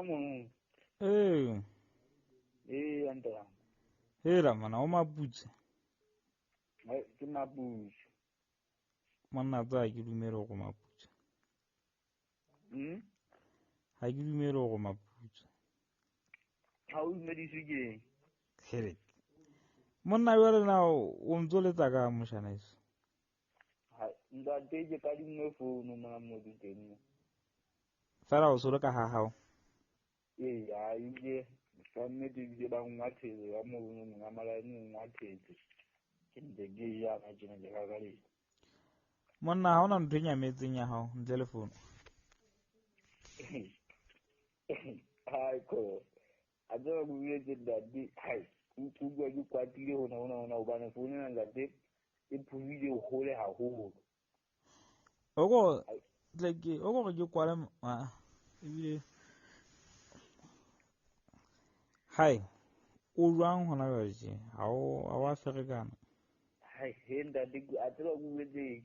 mo. Anta. Hela mana o maputse. Ke maputse. Monna tsa ke dumelo go maputse. Ha ke dumelo go maputse. Ha o medise ke. Hele. Monna yo rena o ntsoletsa ka moshanaise. Ha nda teje ka dinne phone mo mo diteng. Fela o solo ka ha hao. Ya ile fanne di ba ngwathele ya mo ngamala ni ngwathele. Ke ndege ya ka tsena le ka gale. Monna ha ona ntwe nyametseng ya hao ntle le phone. Hai ko. Ajo go ile de dadi hai. Ku go ju kwatile hona o bana phone na ngate. E phulile go le haholo. Ogo like ogo ke kwala ebile hai o jwang hona jwale ha o a ferekana. Hai henda diku atlo go ile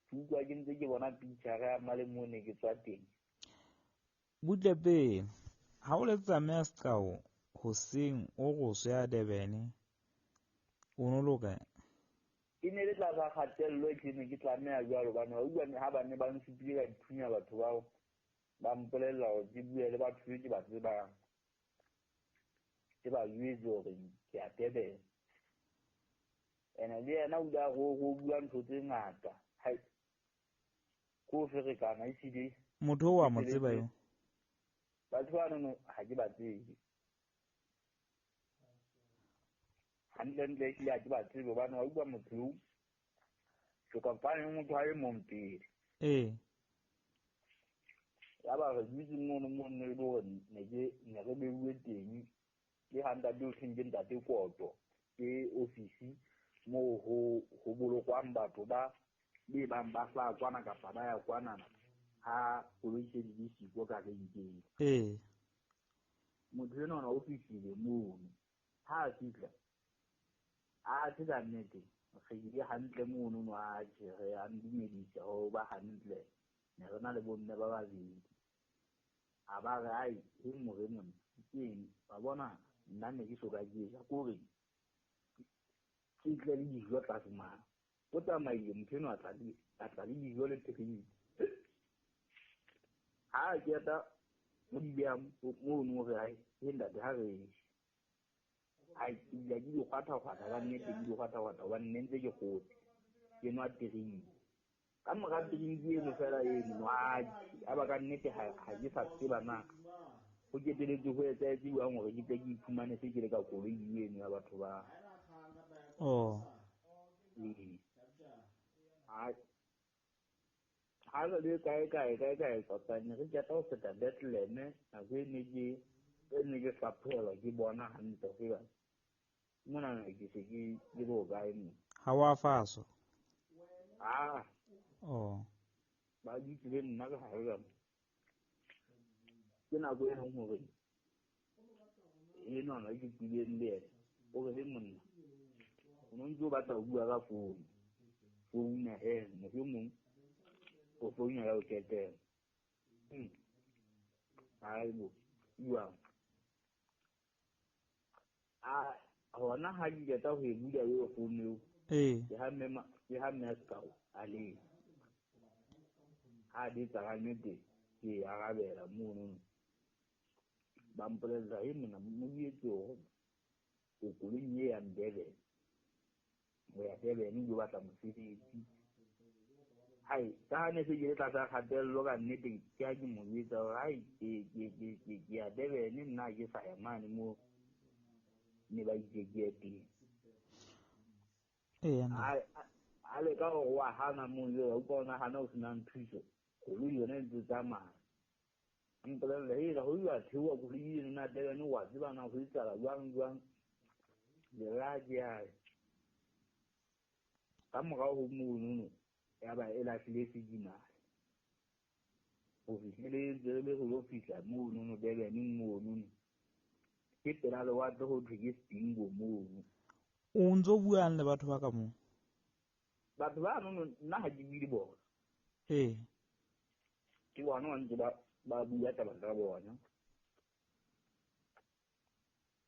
ku kwa ke ntse ke bona picture ya male mone ke tswa teng. Butlepe ha o letsa mestao hoseng o go se ya Durban o no loka. Ine le tla ga kgatello e tlene ke tla mea jwalo bana o bua ha ba ne ba nsipile ka dithunya batho bao ba mpolella go di bua le batho ke ba tseba ke ba yetso gore ke a tebela ene le yena o da go bua ntho tse ngata hai ko ferekana e sile motho wa mo tseba yo batho ba no ha ke ba tsebe hantle ke ya ke ba tsebe bana o bua motho ke kompane motho a e mompile ya ba re ditse mo ne do ne re be bue teng ke handa do tshenge ntate koto ke ofisi mo ho bolokwang batho ba be ba sa kwana ka fana ya kwana ha o itse di siko ka ke ntse motho eno na ofisi le mo ha sitla a tsa nnete ge di hantle mo no a jere a ndimedisa ho ba hantle ne rena le bonne ba babedi a ba ga ai e mo re mo ke ba bona nna ne ke soka ke ya ko re ke tle le dijo tla tsama o tsamaile mpheno a tla le dijo le tekini ha ke ta mo di bea mo no re ai e nda ha re ai ya di go kwata ga nnete di go kwata wa nnente ke go ke no atireng ka mo ga tireng di mo fela e nwa a ba ka nnete ha ke sa tseba na go ke teletse go etsa di wa ngwe ke ke iphumane se ke le ka go le eno ya batho ba ha le kae ka tsane re ja ta feta Bethlehem a go ne ke sa phela ke bona hantle go ya mona ke se ke go ga eno ha wa faso ba di tle nna ga ga ke na go eno gore eno na ke tlile le o re monna o no ntse ba tla bua ka phone mo ke mong o phone ya o kete ai bo bua hona ha ke ta go e bula yo phone yo ke ha me ska ali ha di tsara nnete ke arabela mo no ba mpolella e mona mo yetso o kulinye ya ndebe mo ya debe ni yo batla mosebetsi hai ta ne se ile tla sa kgatello ka nnete ke a ke mo yetsa hai ke ya debe ni nna ke sa ya mane mo ne ba ijegete ale ka go wa hana mo yo o bona hana o sina nthuso go le yone ntse tsamaya mpolella e la go ya thewa go le na debe ni wa tseba na go itsala jwang le la ja ka mo ga go mo no ya ba e la tlile sedina o fitlhele le go fitla mo no debe ni mo no ke tela le wa go thike stingo mo o ntso buang le batho ba ka mo batho ba no nna ha ke bile bona ke bona ntse ba bua taba tsa bona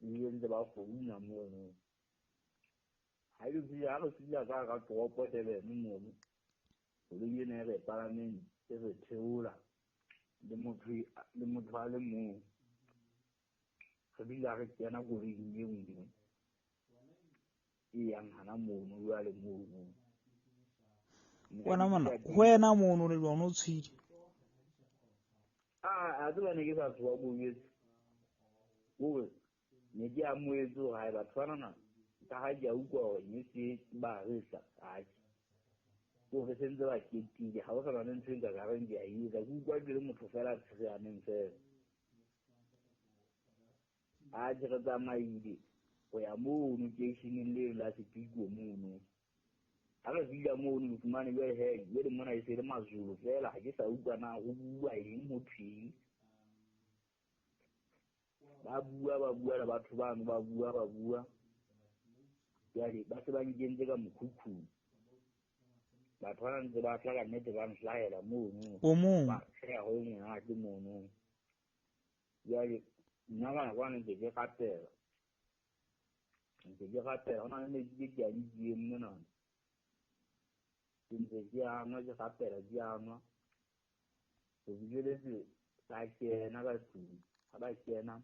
le ntse ba founa mono ha ke fila ka toropo Durban mono koloi ena e re palameng e re theola le motho a le mong re bila re kena koloing e nngwe e yang hana mono jwale mono wena mono le lona o tshwidi a tseba ne ke sa tsoa bobetse gore ne ke amoetse gore ga e batho banana ka ga ke a utlwa gore ne se ba retla ake gore sentse ba ketile ga o sa bane ntho e nka kareng ke a etsa ke utlwa ke le motho fela a tsheganeng fela a ke re tsamaile go ya mono keisheneng le la sepiko mono ga re fila mono ke fumane jale he jale mona e se le mazolo fela ga ke sa utlwa na go bua eng mo thweng ba bua le batho bano ba bua jale ba se ba nkentse ka mokhukhung batho bana ntse ba tla ka nnete ba nhlahela mono ba tshega go monate mono jale nna bana kwana ntse ke gatela go na le metsi ke a dieng monana ntse ke anwa ke gatela ke anwa go bikeletse ka kena ka tlung ga ba kena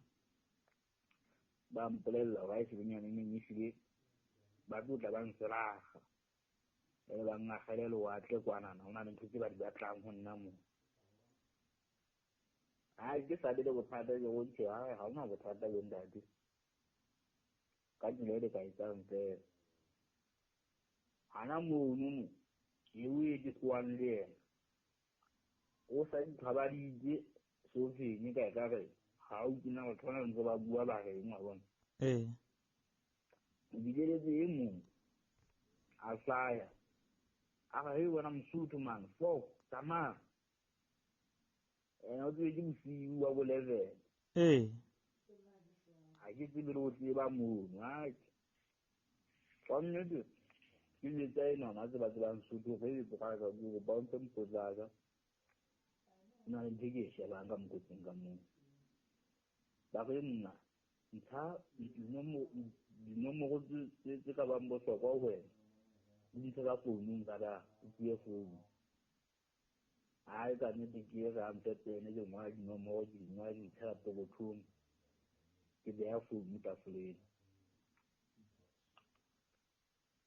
ba mpolelela ba e sebenyaneng e file ba tlotla ba nselaga e ba ngagele lewatle kwanana go na le ntho tse ba di batlang go nna mo a ke sa le bothata ke go ntse ga ona bothata bo ntate ka tsela e le ka etsang fela hana mono eo e ke tsoang le ena o sa dithabaditse sofeng ka e kare ga o kena batho bana ntse ba bua ba reng wa bona bikeletse e mong a hlaya a ga he bona Mosotho man fo tsamaya ena o tswe ke bosiu wa bo 11 ga ke tsebe le go tseba mono wa nnete ke letsa enona tse ba tsebang Sotho ge e tsogaka ko ba ntse mpotlaka o na le ntho ke e shebang ka mokotsing ka moo ba re nna ntsha dinomoro tse ka bang bohlokwa ho wena di ntshe ka founung ka da o tsie founu a ka nnete ke e ga mpepene ke ngwala dinomoro ke ngwala di ntsha ka pokothong ke beya founu tafoleng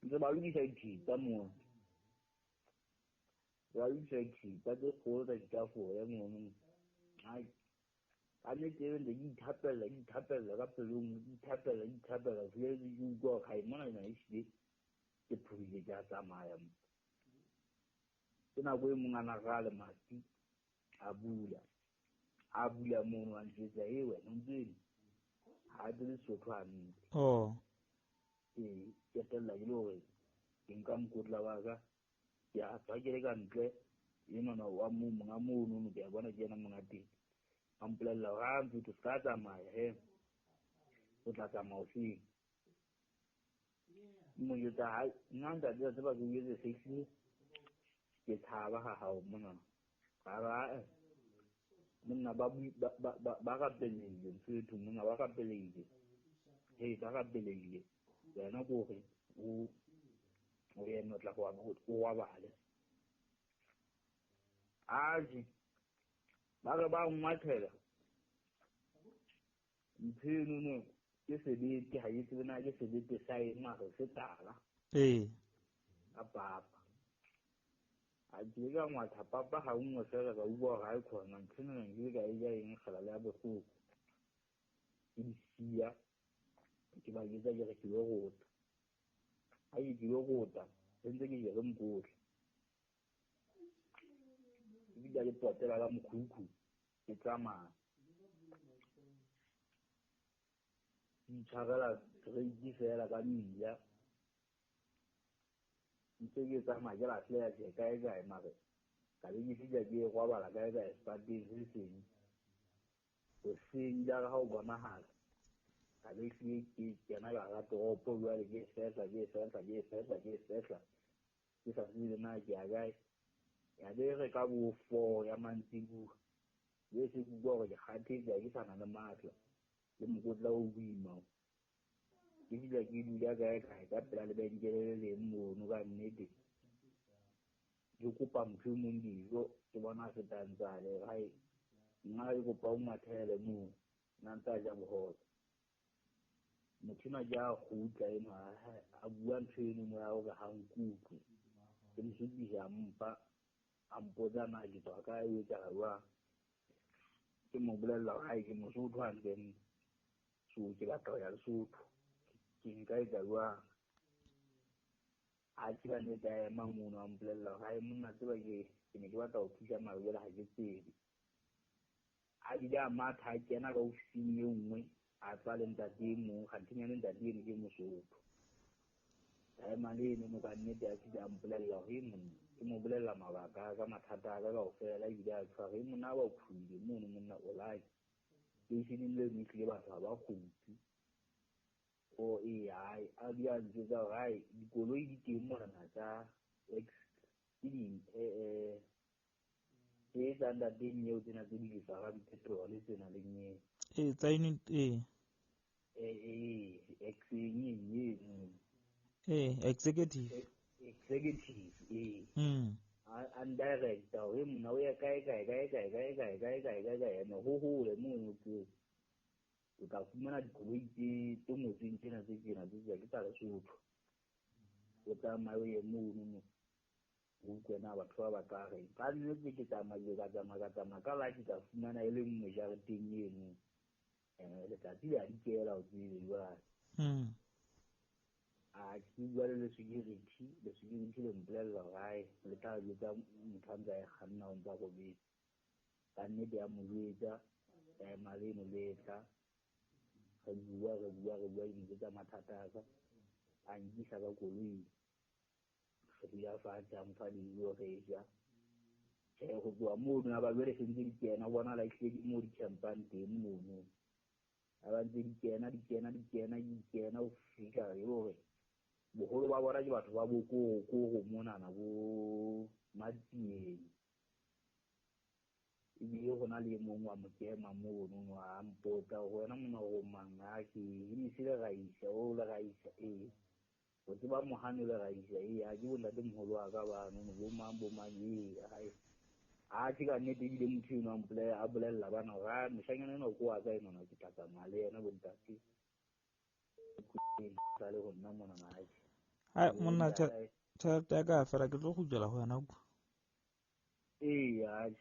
ntse ba lokisa dithipa moo ba lokisa dithipa tse kgolo tsa ditafole mono a nnete ebe ntse ke ithapella ka pelong ithapella file ke utlwa ga e mona ena e sile ke phulile ke a tsamaya ke nako e mong a nagale mati a bula mono a ntsetsa e wena ntseng ga a tsebe Sotho hantle qetella ke le gore ke nka mokotla wa ka ke a tswa ke le ka ntle enona wa monga mono ke a bona ke ena monga teng a mpolelela ga ntho se ka tsamaya he o tla tsamaya o feng mo yetsa ha nna ntate a tseba ke yetse sexy ke thaba ga hao mona ga monna ba rapelile mfethu monna ba rapelile ba rapelile wena gore o yena o tla go wa bale aje ba re ba ngwathela mpheno no ke sebete ha yetse bona ke sebete sa e mara se tala a papa a dira ngwatha papa ha nngwe fela ka uwa ga e khona ntsena nge ka e ja eng khala la bohloko ke sia ke ba yetsa ke re ke go gota a e ke go gota ntse ke jere mkotle ke ja le potela la mkhukhu ke tsamaya ntshagela reiki fela ka mmila ntse ke tsamaya ke latlhela ke kae mare ka le ke fika ke go bala kae sepateng se seng go seng ja ga o bonahala ka le ke kena ka ga toropo jwale ke fetla ke sa tsebe na ke a kae ya be re ka bo 4 ya mantsibuya be se bua gore ke kgathetse ke sana le matla le mokotla o boima ke dula ke dula kae ka pela lebenkele le leng mono ka nnete ke kopa motho e mong dijo ke bona se tantsale hai nna ke kopa o mathele moo nna ntse a ja boholo motho na ja kgutla ena a bua ntho eno mo ya hore ha nkutlwe ke mosupisa mpa a mpotsa na ke tswa ka e etsa jwang ke mo bolella hore ke Mosotho hantle so ke batla ho ya Lesotho ke nka etsa jwang a tseba nnete a ema mono a mpolella hore hai monna tseba ke ne ke batla ho thusa mare jwale ha ke tsebe a di a matha a kena ka ofising e nngwe a tswa le ntate e mong kgantinyane ntate eno ke Mosotho a ema le eno mo ka nnete a tseba a mpolella hore monna ke mo bolella mabaka ka mathata a ka kaofela ebile a tshware monna a ba khuile mono monna o like station le ne tlile batho ba kgutsi o ai a di a ntsetsa hore hai dikoloi di teng mona tsa ex ke ding ke tsa ntateng eo tsena tse di lefarang petrol tsena le nyeng tsa unit executive and director hore mona o ya kae ene ho hole mono ke o tla fumana dikoloi tse ngotsweng tsena tse tjena tse ke tsa Lesotho o tsamaya o ye mono o utlwena batho ba tla re ka nnete ke tsamaya ka la ke tla fumana e le nngwe jareteng eno letsatsi le a dikela o tsebe jwale a ke bua le security le mpolella hore hai le tla jwetsa motho a ntse a e kganna ho ntsa robetse ka nnete ya mo jwetsa maleno letla re bua dintho tsa mathata a ka a nkisa ka koloi re dula fatshe a mpha dijo re ja go tloha mono a ba jwale se ntse di kena bona la ehlile mo di campang teng mono a ba ntse di kena ho fika e hore boholo ba bona ke batho ba bokoro monana bo Matieng ebile go na le mongwe wa mokema mono a mpotsa go wena mona go mang a ke mise le raisa o le raisa go tseba mohano le raisa a ke bontate moholo wa ka bano bo mang hai a ke ka nnete ebile motho eno a bolella bana hore moshanyana ena ko wa ka enona ke tla tsamaya le yena bontate sa le go nna mona hai monna tšhelete ya ka fela ke tlo go tswela go wena kwa ai